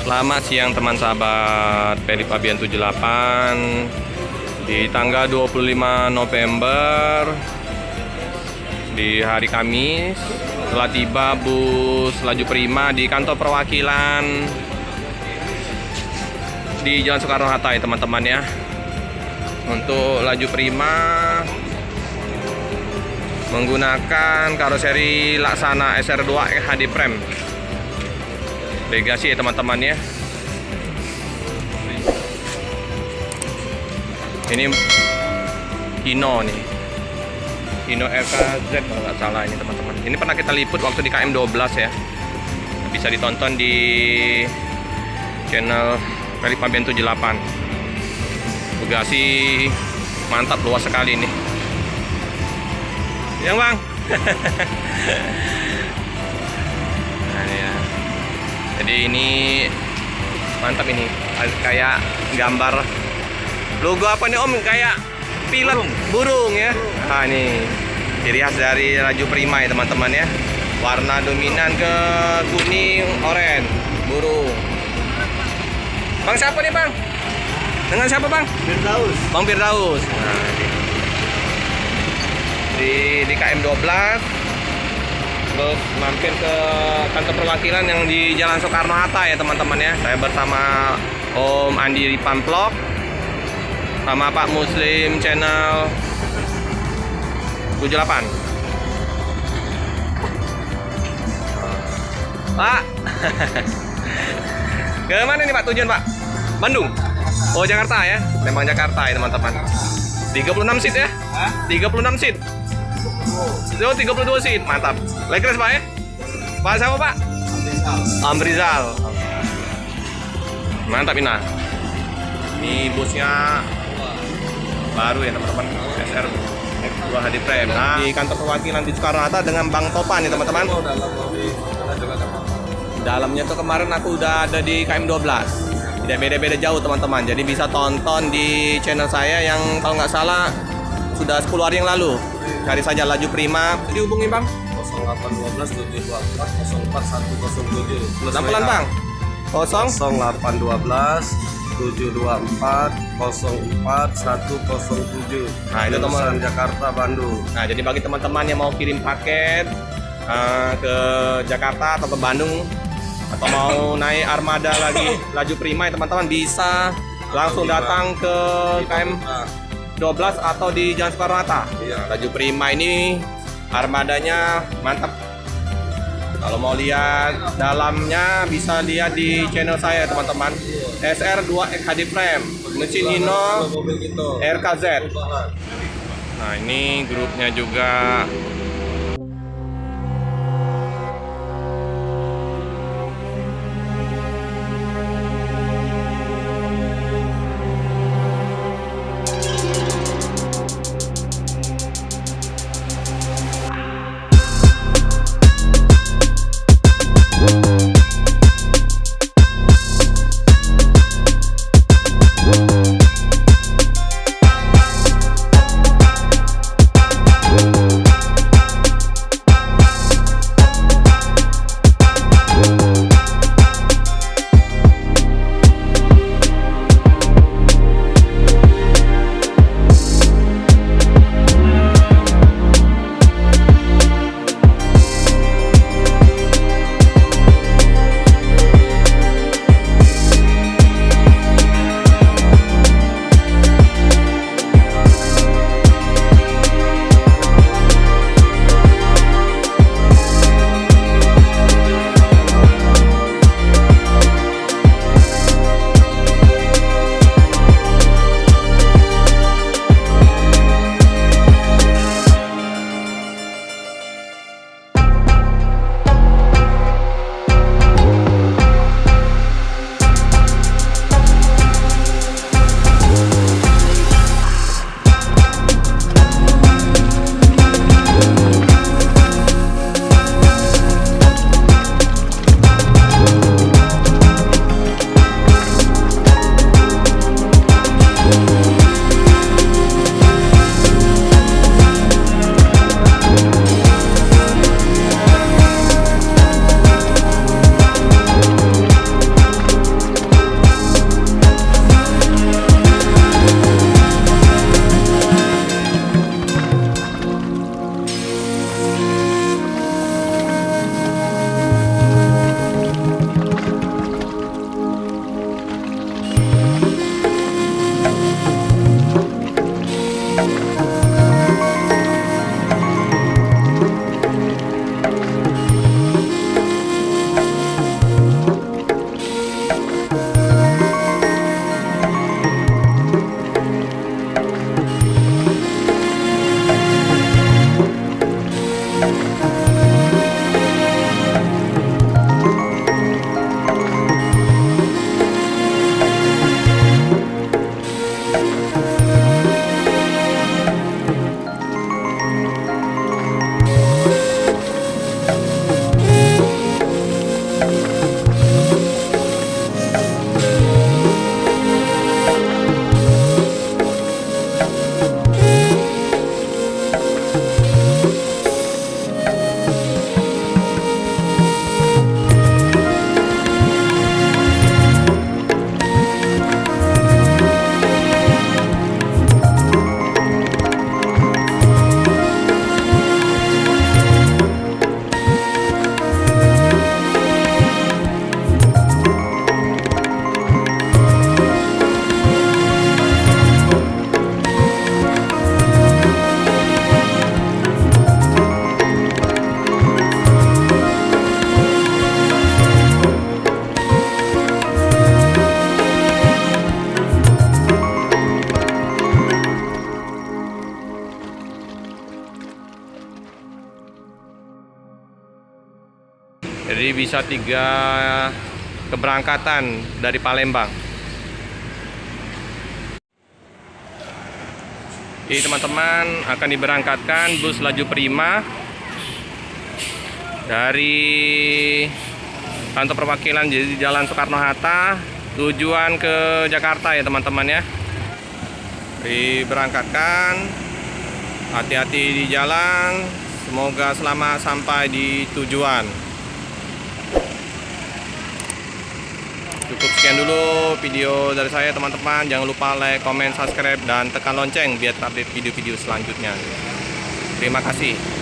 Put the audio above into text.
Selamat siang teman sahabat Peri Fabian 78. Di tanggal 25 November di hari Kamis telah tiba bus laju prima di kantor perwakilan di Jalan Soekarno-Hatta ya teman-teman ya. Untuk laju prima menggunakan karoseri Laksana SR2 HD Prime legasi ya teman-teman ya. Ini Hino nih, Hino RKZ kalau nggak salah ini teman-teman. Ini pernah kita liput waktu di KM12 ya. Bisa ditonton di channel Peri Fabian 78. Bagasi mantap, luas sekali ini. Yang bang. Nah, ya. Jadi ini mantap ini, kayak gambar logo apa nih om, kayak pilot burung ya. Nah ini ciri khas dari laju prima ya teman-teman ya. Warna dominan ke kuning oranye burung. Bang siapa nih bang? Dengan siapa bang? Firdaus. Bang Firdaus. Nah, di KM12 terus mampir ke kantor perwakilan yang di Jalan Soekarno-Hatta ya teman-teman ya. Saya bersama Om Andi di Pamplok sama Pak Muslim channel 78. Pak. Ke mana nih Pak tujuan Pak? Bandung. Oh Jakarta ya. Memang Jakarta ya teman-teman. 36 seat ya? 36 seat. Oh 32 seat, mantap. Legres Pak ya? Pak siapa Pak? Amrizal. Mantap ini. Ini busnya baru ya teman-teman, SR2 HD Prime. Nah, di kantor perwakilan di Soekarno-Hatta dengan Bang Topan ya teman-teman. Dalamnya tuh kemarin aku udah ada di KM12. Tidak beda-beda jauh teman-teman. Jadi bisa tonton di channel saya yang kalau nggak salah sudah 10 hari yang lalu. Cari saja laju prima. Dihubungi Bang 0812 724 107. pelan bang. 0812 724 04 107. Nah itu teman Jakarta Bandung. Nah jadi bagi teman-teman yang mau kirim paket ke Jakarta atau ke Bandung atau mau naik armada lagi laju prima ya teman-teman, bisa langsung datang ke KM12 atau di Jalan Soekarno-Hatta. Iya. Laju prima ini armadanya mantap. Kalau mau lihat dalamnya bisa lihat di channel saya teman-teman. SR2 HD Prime, mesin Hino RKZ. Nah ini grupnya juga. Jadi bisa 3 keberangkatan dari Palembang. Jadi teman-teman akan diberangkatkan bus laju prima dari kantor perwakilan di Jalan Soekarno-Hatta tujuan ke Jakarta ya teman-teman ya. Diberangkatkan, hati-hati di jalan, semoga selamat sampai di tujuan. Cukup sekian dulu video dari saya teman-teman. Jangan lupa like, comment, subscribe, dan tekan lonceng biar update video-video selanjutnya. Terima kasih.